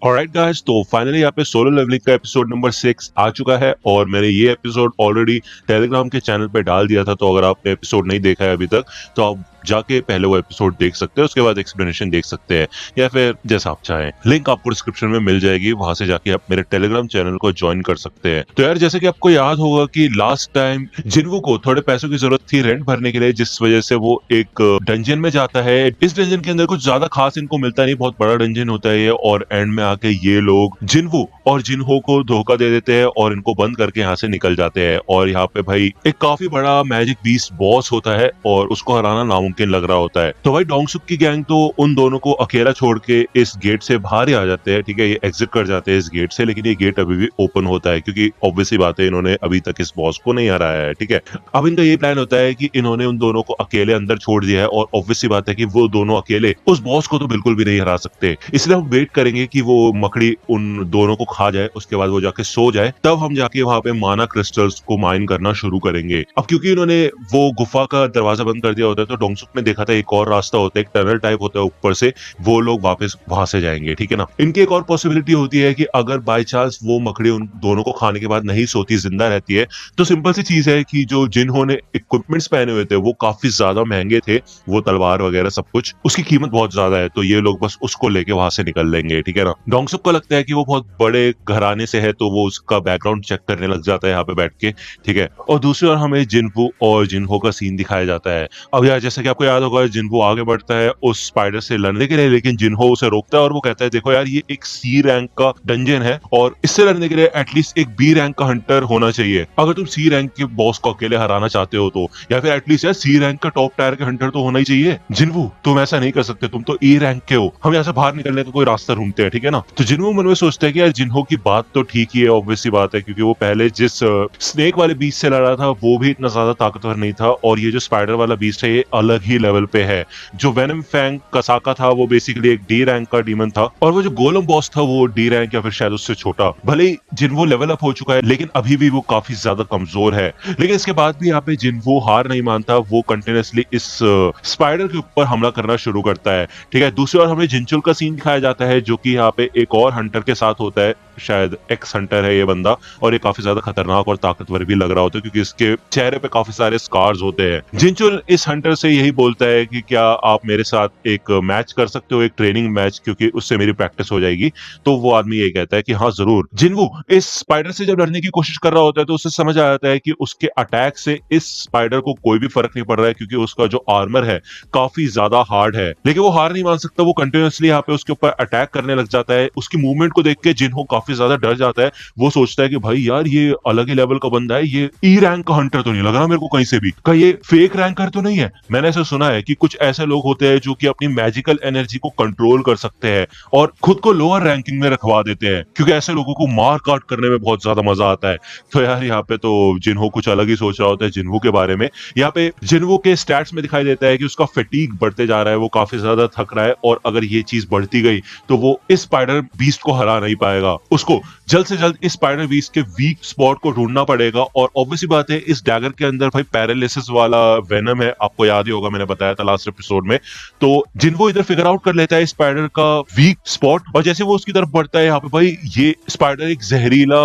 Alright guys, तो finally यहाँ पे सोलो लेवलिंग का एपिसोड नंबर 6 आ चुका है और मैंने ये एपिसोड ऑलरेडी टेलीग्राम के चैनल पे डाल दिया था। तो अगर आपने एपिसोड नहीं देखा है अभी तक तो आप जाके पहले वो एपिसोड देख सकते हैं, उसके बाद एक्सप्लेनेशन देख सकते हैं या फिर जैसा आप चाहें। लिंक आपको डिस्क्रिप्शन में मिल जाएगी, वहां से जाके आप मेरे टेलीग्राम चैनल को ज्वाइन कर सकते हैं। तो यार, जैसे कि आपको याद होगा कि लास्ट टाइम जिन्वू को थोड़े पैसों की जरूरत थी रेंट भरने के लिए, जिस वजह से वो एक डंजन में जाता है। इस डंजन के अंदर कुछ ज्यादा खास इनको मिलता नहीं, बहुत बड़ा डंजन होता है ये, और एंड में आके ये लोग जिन्वू और जिनहो को धोखा दे देते हैं और इनको बंद करके यहाँ से निकल जाते हैं। और यहाँ पे भाई एक काफी बड़ा मैजिक बीस्ट बॉस होता है और उसको हराना नामुमकिन लग रहा होता है। तो भाई डोंगसुक की गैंग तो उन दोनों को अकेला छोड़ के इस गेट से बाहर ही आ जाते हैं। ठीक है, ये एग्जिट कर जाते हैं इस गेट से, लेकिन ये गेट अभी भी ओपन होता है क्योंकि ऑब्वियसली बात है, इन्होंने अभी तक इस बॉस को नहीं हराया है। ठीक है, अब इनका ये प्लान होता है कि इन्होंने उन दोनों को अकेले अंदर छोड़ दिया है और ऑब्वियसली बात है कि वो दोनों अकेले उस बॉस को तो बिल्कुल भी नहीं हरा सकते। इसलिए हम वेट करेंगे कि वो मकड़ी उन दोनों को खा जाए, उसके बाद वो जाके सो जाए, तब हम जाके वहां पे माना क्रिस्टल्स को माइन करना शुरू करेंगे। अब क्योंकि इन्होंने वो गुफा का दरवाजा बंद कर दिया होता है, तो डोंगसुक ने देखा था एक और रास्ता होता है, एक टनल टाइप होता है ऊपर से, वो लोग वापस वहां से जाएंगे। ठीक है ना। इनकी एक और पॉसिबिलिटी होती है कि अगर बाय चांस वो मकड़ी उन दोनों को खाने के बाद नहीं सोती, जिंदा रहती है, तो सिंपल सी चीज है कि जो जिन्होंने इक्विपमेंट्स पहने हुए थे वो काफी ज्यादा महंगे थे, वो तलवार वगैरह सब कुछ, उसकी कीमत बहुत ज्यादा है, तो ये लोग बस उसको लेके वहां से निकल लेंगे। ठीक है ना। डोंगसुक को लगता है कि वो बहुत बड़े घराने से है, तो वो उसका बैकग्राउंड चेक करने लग जाता है यहाँ पे बैठ के। ठीक है, और दूसरी ओर हमें जिनवू और जिनहो का सीन दिखाया जाता है। अब यार, जैसे कि आपको याद होगा, जिनवू आगे बढ़ता है उस स्पाइडर से लड़ने के लिए, लेकिन जिनहो उसे रोकता है और वो कहता है देखो यार, ये एक सी रैंक का डंजन है और इससे लड़ने के लिए एटलीस्ट एक बी रैंक का हंटर होना चाहिए। अगर तुम सी रैंक के बॉस को अकेले हराना चाहते हो तो, या फिर एटलीस्ट यार सी रैंक का टॉप टायर के हंटर तो होना ही चाहिए। जिनवू, तुम ऐसा नहीं कर सकते, तुम तो ई रैंक के हो, हम यहाँ से बाहर निकलने का कोई रास्ता ढूंढते हैं। ठीक है ना। तो जिनवू मन में सोचता है कि यार जिन्हो की बात तो ठीक ही है, ऑब्वियसली बात है, क्योंकि वो पहले जिस स्नेक वाले बीस्ट से लड़ा था वो भी इतना ज्यादा ताकतवर नहीं था, और ये जो स्पाइडर वाला बीस्ट है ये अलग ही लेवल पे है। जो वेनम फैंग कसाका था वो बेसिकली एक डी रैंक का डीमन था, और वो जो गोलम बॉस था वो डी रैंक या फिर शायद उससे छोटा। भले ही जिन्वो लेवल अप हो चुका है, लेकिन अभी भी वो काफी ज्यादा कमजोर है। लेकिन इसके बाद भी यहाँ पे जिन्वो हार नहीं मानता, वो कंटिन्यूसली इस स्पाइडर के ऊपर हमला करना शुरू करता है। ठीक है, दूसरी ओर हमें जिनचुल का सीन दिखाया जाता है, जो कि यहाँ पे एक और हंटर के साथ होता है, शायद एक्स हंटर है ये बंदा, और ये काफी ज्यादा खतरनाक और ताकतवर भी लग रहा होता है क्योंकि इसके चेहरे पे काफी सारे स्कार्स होते हैं। जिनचुल इस हंटर से यही बोलता है कि क्या आप मेरे साथ एक मैच कर सकते हो, एक ट्रेनिंग मैच, क्योंकि उससे मेरी प्रैक्टिस हो जाएगी। तो वो आदमी ये कहता है कि हाँ जरूर। जिनवू इस स्पाइडर से जब लड़ने की कोशिश कर रहा होता है तो उसे समझ आ जाता है कि उसके अटैक से इस स्पाइडर को कोई भी फर्क नहीं पड़ रहा है, क्योंकि उसका जो आर्मर है काफी ज्यादा हार्ड है। लेकिन वो हार नहीं मान सकता, वो कंटिन्यूसली यहाँ पे उसके ऊपर अटैक करने लग जाता है। उसकी मूवमेंट को देख के जिन्हो काफी ज्यादा डर जाता है। वो सोचता है कि भाई यार, ये अलग ही लेवल का बंदा है, ये ई रैंक का हंटर तो नहीं लग रहा मेरे को कहीं से भी, क्या ये फेक रैंकर तो नहीं है। मैंने ऐसा सुना है कि कुछ ऐसे लोग होते हैं जो कि अपनी मैजिकल एनर्जी को कंट्रोल कर सकते हैं और खुद को लोअर रैंकिंग में रखवा देते हैं, क्योंकि ऐसे लोगों को मार काट करने में बहुत ज्यादा मजा आता है। तो यार यहाँ पे तो जिन्हो कुछ अलग ही सोच रहा होता है जिन्हो के बारे में। यहाँ पे जिन्हो के स्टैट्स में दिखाई देता है कि उसका फटीग बढ़ते जा रहा है, वो काफी ज्यादा थक रहा है, और अगर ये चीज बढ़ती गई तो वो इस स्पाइडर बीस्ट को हरा नहीं पाएगा। उसको जल्द से जल्द इस स्पाइडर बीस्ट के वीक स्पॉट को ढूंढना पड़ेगा। और ऑब्वियसली बात है, इस डैगर के अंदर भाई पैरालिसिस वाला वेनम है, आपको याद ही होगा, मैंने बताया था लास्ट एपिसोड में। तो जिनको इधर फिगर आउट कर लेता है स्पाइडर का वीक स्पॉट, और जैसे वो उसकी तरफ बढ़ता है, यहाँ पे भाई ये स्पाइडर एक जहरीला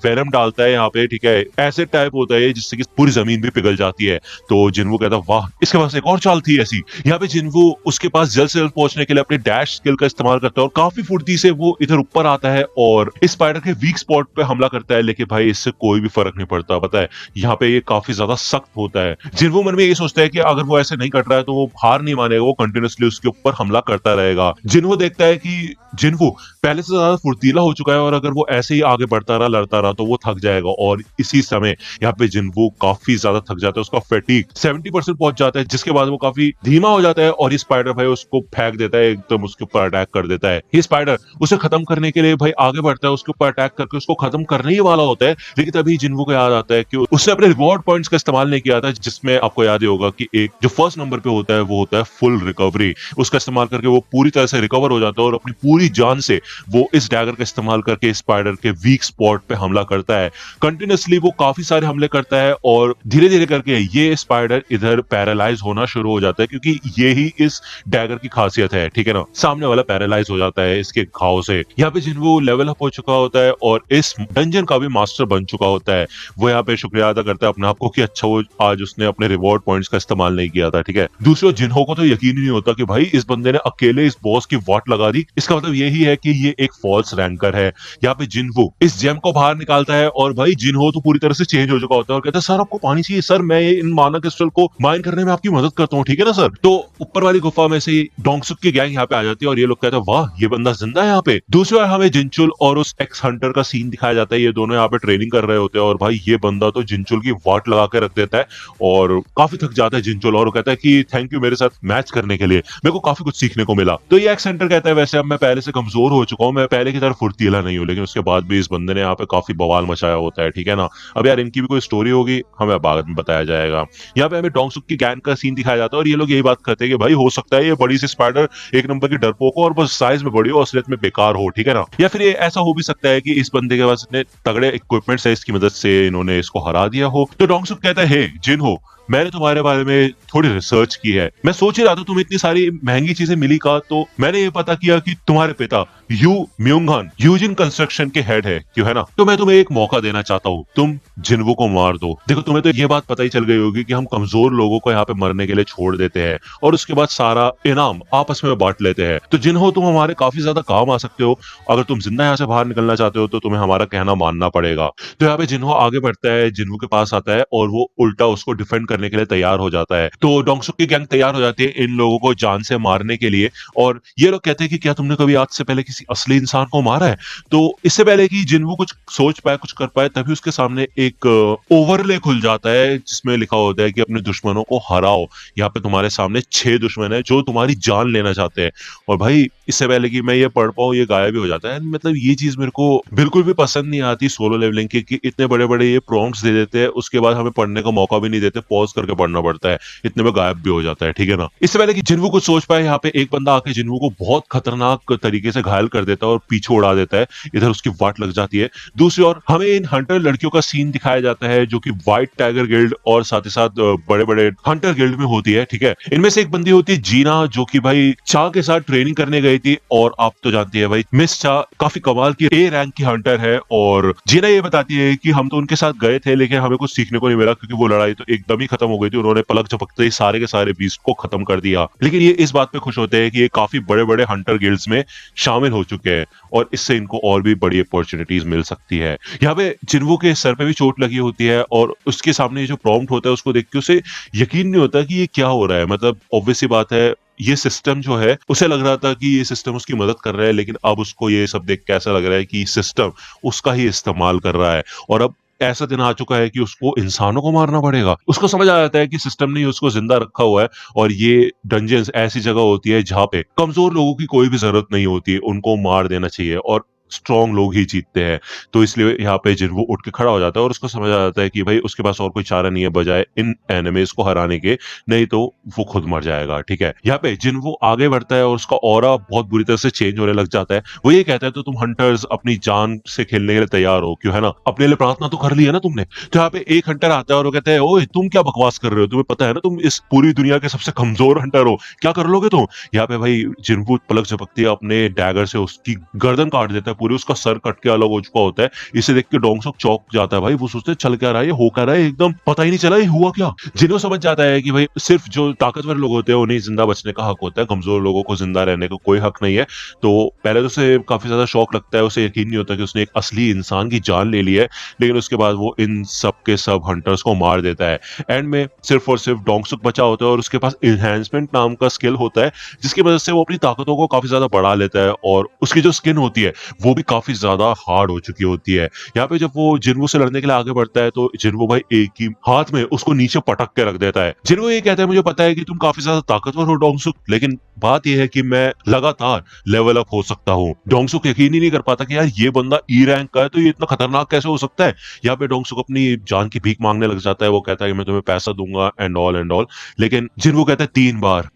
वेनम डालता है यहाँ पे। ठीक है, ऐसे टाइप होता है जिससे कि पूरी जमीन भी पिघल जाती है। तो जिन्वू कहता है वाह, इसके पास एक और चाल थी ऐसी। यहाँ पे जिन्वू उसके पास जल्द से जल्द पहुंचने के लिए अपने डैश स्किल का इस्तेमाल करता है और काफी फुर्ती से वो इधर ऊपर आता है और इस स्पाइडर के वीक स्पॉट पे हमला करता है। लेकिन भाई इससे कोई भी फर्क नहीं पड़ता, पता है, यहाँ पे ये काफी ज्यादा सख्त होता है। जिन्वू मन में ये सोचता है कि अगर वो ऐसे नहीं कर रहा है तो वो हार नहीं मानेगा, वो कंटिन्यूसली उसके ऊपर हमला करता रहेगा। जिन्वू देखता है कि जिन्वू पहले से ज्यादा फुर्तीला हो चुका है, और अगर वो ऐसे ही आगे बढ़ता रहा, लड़ता रहा, तो वो थक जाएगा। और इसी समय यहाँ पे जिन्वू काफी ज्यादा थक जाता है, उसका फैटीग 70% पहुंच जाता है, जिसके बाद वो काफी धीमा हो जाता है और ये स्पाइडर भाई उसको फेंक देता है, एकदम उसके ऊपर अटैक कर देता है। ये स्पाइडर उसे खत्म करने के लिए भाई आगे बढ़ता है, उसके ऊपर अटैक करके उसको खत्म करने ही वाला होता है। लेकिन तभी जिन्वू को याद आता है कि उसने अपने रिवॉर्ड पॉइंट्स का इस्तेमाल नहीं किया था, जिसमें आपको याद ही होगा कि एक जो फर्स्ट नंबर पे होता है वो होता है फुल रिकवरी। उसका इस्तेमाल करके वो पूरी तरह से रिकवर हो जाता है और अपनी पूरी जान से वो इस डैगर का इस्तेमाल करके स्पाइडर के वीक स्पॉट पे हमला करता है। कंटिन्यूअसली वो काफी सारे हमले करता है और धीरे धीरे करके ये स्पाइडर इधर पैरालाइज होना शुरू हो जाता है, क्योंकि ये ही इस डैगर की खासियत है, ठीक है ना। सामने वाला पैरालाइज हो जाता है इसके घाव से। यहाँ पे जिन्वो लेवल अप हो चुका होता है और इस डंजन का भी मास्टर बन चुका होता है। वो यहाँ पे शुक्रिया अदा करता है अपने आप को कि अच्छा वो आज उसने अपने रिवॉर्ड पॉइंट्स का इस्तेमाल नहीं किया था, ठीक है। दूसरी ओर जिन्हो को तो यकीन ही नहीं होता कि भाई इस बंदे ने अकेले इस बॉस की वाट लगा दी। इसका मतलब यही है कि ये एक फॉल्स रैंकर है। यहाँ पे जिन्हो इस जेम को बाहर निकालता है और भाई जिन्हो तो पूरी तरह से चेंज हो चुका होता है और कहता है सर आपको पानी चाहिए, सर मैं इन माना क्रिस्टल को माइन करने में आपकी मदद करता हूँ, ठीक है ना सर। तो ऊपर वाली गुफा में से डोंगसुक की गैंग यहाँ पे आ जाती है और ये लोग कहते हैं वाह ये बंदा जिंदा है यहाँ पे। दूसरी बार हमें जिनचुल और उस एक्स हंटर का सीन दिखाया जाता है। ये दोनों यहाँ पे ट्रेनिंग कर रहे होते हैं और भाई ये बंदा तो जिनचुल की वाट लगा के रख देता है और काफी थक जाता है जिनचुल और वो कहता है कि थैंक यू मेरे साथ मैच करने के लिए, मेरे को काफी कुछ सीखने को मिला। तो ये एक्स हंटर कहता है वैसे अब मैं पहले से कमजोर हो चुका हूँ, मैं पहले की तरह फुर्तीला नहीं हूँ, लेकिन उसके बाद भी इस बंदे ने यहाँ पे काफी बवाल मचाया होता है, ठीक है ना। अब यार इनकी भी कोई स्टोरी होगी, हमें बाद में बताया जाएगा। यहाँ पे हमें डोंगसुक की गैंग का सीन दिखाया जाता है और ये लोग यही बात करते हैं कि भाई हो सकता है ये बड़ी सी स्पाइडर एक नंबर की डरपोक हो और बस साइज में बड़ी हो, असलियत में बेकार हो, ठीक है ना। या फिर ये ऐसा हो भी सकता है कि इस बंदे के पास इतने तगड़े इक्विपमेंट्स है इसकी मदद से इन्होंने इसको हरा दिया हो। तो डोंगसुक कहता है हे जिन्हो मैंने तुम्हारे बारे में थोड़ी रिसर्च की है, मैं सोच ही रहा था तुम्हें इतनी सारी महंगी चीजें मिली का, तो मैंने ये पता किया कि तुम्हारे पिता यू म्यूंगन यूजिन कंस्ट्रक्शन के हेड है, क्यों है ना। तो मैं तुम्हें एक मौका देना चाहता हूँ, तुम जिन्वो को मार दो। देखो तुम्हें तो ये बात पता ही चल गई होगी कि हम कमजोर लोगों को यहाँ पे मरने के लिए छोड़ देते हैं और उसके बाद सारा इनाम आपस में बांट लेते हैं। तो जिन्हो तुम हमारे काफी ज्यादा काम आ सकते हो, अगर तुम जिंदा यहाँ से बाहर निकलना चाहते हो तो तुम्हें हमारा कहना मानना पड़ेगा। तो यहाँ पे जिन्हो आगे बढ़ता है, जिन्हो के पास आता है और वो उल्टा उसको डिफेंड करने के लिए तैयार हो जाता है। तो डोंगसुक की गैंग तैयार हो जाती है इन लोगों को जान से मारने के लिए और ये लोग कहते हैं कि क्या तुमने कभी आज से पहले किसी असली इंसान को मारा है। तो इससे पहले कि जिन्हो कुछ सोच पाए कुछ कर पाए तभी उसके सामने एक ओवरले खुल जाता है जिसमें लिखा होता है कि अपने दुश्मनों को हराओ। यहाँ पे तुम्हारे सामने 6 दुश्मन है जो तुम्हारी जान लेना चाहते हैं। और भाई इससे पहले कि मैं ये पढ़ पाऊँ ये गायब भी हो जाता है। मतलब ये चीज मेरे को बिल्कुल भी पसंद नहीं आती सोलो लेवलिंग की, कि इतने बड़े बड़े ये प्रॉम्प्ट्स दे देते हैं उसके बाद हमें पढ़ने का मौका भी नहीं देते, पॉज करके पढ़ना पड़ता है, इतने में गायब भी हो जाता है, ठीक है ना। इससे पहले कि जिन्वो कुछ सोच पाए यहाँ पे एक बंदा आके जिन्वो को बहुत खतरनाक तरीके से घायल कर देता है और पीछे उड़ा देता है, इधर उसकी वाट लग जाती है। दूसरी ओर हमें इन हंटर लड़कियों का सीन दिखाया जाता है जो कि व्हाइट टाइगर गिल्ड और साथ ही साथ बड़े बड़े हंटर गिल्ड में होती है, ठीक है। इनमें से एक बंदी होती है जीना जो कि भाई चा के साथ ट्रेनिंग करने गई थी और आप तो जानती है भाई मिस चा काफी कमाल की ए रैंक की हंटर है और जीना ये बताती है कि हम तो उनके साथ गए थे लेकिन हमें कुछ सीखने को नहीं मिला क्योंकि वो लड़ाई तो एकदम ही खत्म हो गई थी, उन्होंने पलक झपकते ही सारे के सारे बीस्ट को खत्म कर दिया। लेकिन ये इस बात पे खुश होते हैं कि ये काफी बड़े बड़े हंटर गिल्ड्स में शामिल हो चुके हैं और इससे इनको और भी बड़ी अपॉर्चुनिटीज मिल सकती है। यहाँ पे जिन्वो के सर पे भी चोट लगी होती है और उसके सामने जो प्रॉम्प्ट होता है उसको देख के उसे यकीन नहीं होता कि ये क्या हो रहा है। मतलब ऑब्वियस सी बात है ये सिस्टम जो है उसे लग रहा था कि ये सिस्टम उसकी मदद कर रहा है, लेकिन अब उसको ये सब देख के ऐसा लग रहा है कि सिस्टम उसका ही इस्तेमाल कर रहा है और अब ऐसा दिन आ चुका है कि उसको इंसानों को मारना पड़ेगा। उसको समझ आ जाता है कि सिस्टम ने उसको जिंदा रखा हुआ है और ये डंजन्स ऐसी जगह होती है जहां पे कमजोर लोगों की कोई भी जरूरत नहीं होती है, उनको मार देना चाहिए और स्ट्रॉन्ग लोग ही जीतते हैं। तो इसलिए यहाँ पे जिन्वो उठ के खड़ा हो जाता है और उसको समझ आ जाता है कि भाई उसके पास और कोई चारा नहीं है बजाय इन एनिमीज को हराने के, नहीं तो वो खुद मर जाएगा, ठीक है। यहाँ पे जिन्वो आगे बढ़ता है और उसका ऑरा बहुत बुरी तरह से चेंज होने लग जाता है। वो ये कहता है तो तुम हंटर्स अपनी जान से खेलने के लिए तैयार हो, क्यों है ना, अपने लिए प्रार्थना तो कर ली है ना तुमने। तो यहाँ पे एक हंटर आता है और वो कहता है ओए तुम क्या बकवास कर रहे हो, तुम्हें पता है ना तुम इस पूरी दुनिया के सबसे कमजोर हंटर हो, क्या कर लोगे तुम। यहाँ पे भाई जिन्वो पलक झपकती है अपने डैगर से उसकी गर्दन काट देता है पूरी, उसका सर कट के अलग हो चुका होता है। इसे देख के डोंगसुक चौंक जाता है, भाई वो सोचते चल क्या रहा है, हो क्या रहा है, एकदम पता ही नहीं चला ये हुआ क्या। जिन्हों समझ जाता है कि भाई सिर्फ जो ताकतवर लोग होते हैं उन्हें जिंदा बचने का हक होता है, कमजोर लोगों को जिंदा रहने का कोई हक नहीं है। तो पहले तो उसे काफी ज्यादा शौक लगता है, उसे यकीन नहीं होता कि उसने एक असली इंसान की जान ले ली है, लेकिन उसके बाद वो इन सब के सब हंटर्स को मार देता है। एंड में सिर्फ और सिर्फ डोंगसुक बचा होता है और उसके पास इनहेंसमेंट नाम का स्किल होता है जिसकी वजह से वो अपनी ताकतों को काफी ज्यादा बढ़ा लेता है और उसकी जो स्किन होती है वो भी काफी ज्यादा हार्ड हो चुकी होती है। यहाँ पे जब वो जिन्वो से लड़ने के लिए आगे बढ़ता है तो जिन्वो भाई एक ही हाथ में उसको नीचे पटक के रख देता है। जिन्वो ये कहता है मुझे पता है कि तुम काफी ज्यादा ताकतवर हो डोंगसुक, लेकिन बात यह है कि मैं लगातार लेवल अप हो सकता हूँ। डोंगसुक यकीन ही नहीं कर पाता कि यार ये बंदा ई रैंक का है तो ये इतना खतरनाक कैसे हो सकता है। यहाँ पे डोंगसुक अपनी जान की भीख मांगने लग जाता है, वो कहता है कि मैं तुम्हें पैसा दूंगा एंड ऑल, लेकिन जिन्वो कहता है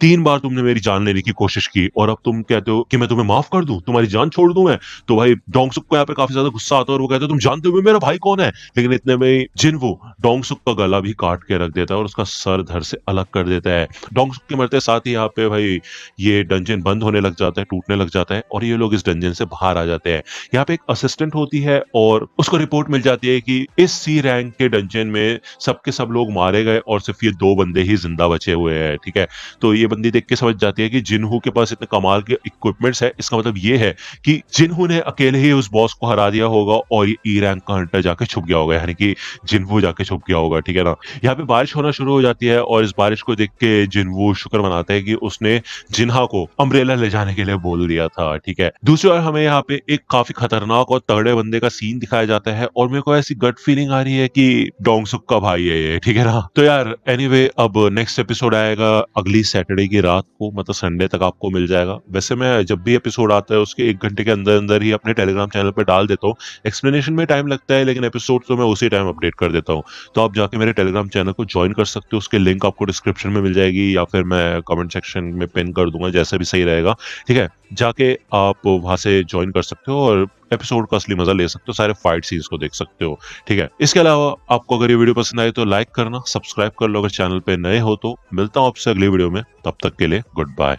3 बार तुमने मेरी जान लेने की कोशिश की और अब तुम कहते हो कि मैं तुम्हें माफ कर दूं, तुम्हारी जान छोड़ दूं मैं। तो भाई डोंगसुक को यहाँ पे काफी ज्यादा गुस्सा आता है और वो कहता है तुम जानते हो मेरा भाई कौन है, लेकिन इतने में जिनवू डोंगसुक का गला भी काट के रख देता है और उसका सर धड़ से अलग कर देता है। डोंगसुक के मरते साथ ही यहाँ पे भाई ये डंजन बंद होने लग जाता है, टूटने लग जाता है और ये लोग इस डंजन से बाहर आ जाते हैं। यहाँ पे एक असिस्टेंट होती है और उसको रिपोर्ट मिल जाती है कि इस सी रैंक के डंजन में सबके सब लोग मारे गए और सिर्फ ये 2 बंदे ही जिंदा बचे हुए हैं। ठीक है, तो ये बंदी देख के समझ जाती है कि जिनहू के पास इतने कमाल के इक्विपमेंट्स है, इसका मतलब ये है कि जिनहू ने अकेले ही उस बॉस को हरा दिया होगा और ये ई रैंक का हंटर जाके छुप गया होगा, यानी कि जिनहू जाके छुप गया होगा। ठीक है ना, यहाँ पे बारिश होना शुरू हो जाती है और इस बारिश को देख के जिनहू शुक्र मनाता है कि उसने जिन्हा को अम्ब्रेला ले जाने के लिए बोल दिया था। ठीक है, दूसरी ओर हमें यहाँ पे एक काफी खतरनाक और तगड़े बंदे का सीन दिखाया जाता है और मेरे को ऐसी गट फीलिंग आ रही है कि डोंगसुक का भाई है ये। ठीक है ना, तो यार एनीवे अब नेक्स्ट एपिसोड आएगा अगली सैटरडे की रात को, मतलब संडे तक आपको मिल जाएगा। वैसे मैं जब भी एपिसोड आता है उसके 1 घंटे के अंदर अंदर ही अपने टेलीग्राम चैनल पे डाल देता हूँ। एक्सप्लेनेशन में टाइम लगता है लेकिन एपिसोड तो मैं उसी टाइम अपडेट कर देता हूँ। तो आप जाके मेरे टेलीग्राम चैनल को ज्वाइन कर सकते हो, उसके लिंक आपको डिस्क्रिप्शन में मिल जाएगी या फिर मैं कमेंट सेक्शन में पिन कर दूंगा, जैसा भी सही रहेगा। ठीक है, जाके आप वहां से ज्वाइन कर सकते हो और एपिसोड का असली मजा ले सकते हो, सारे फाइट सीन्स को देख सकते हो। ठीक है, इसके अलावा आपको अगर ये वीडियो पसंद आए तो लाइक करना, सब्सक्राइब कर लो अगर चैनल पे नए हो तो। मिलता हूं आपसे अगली वीडियो में, तब तक के लिए गुड बाय।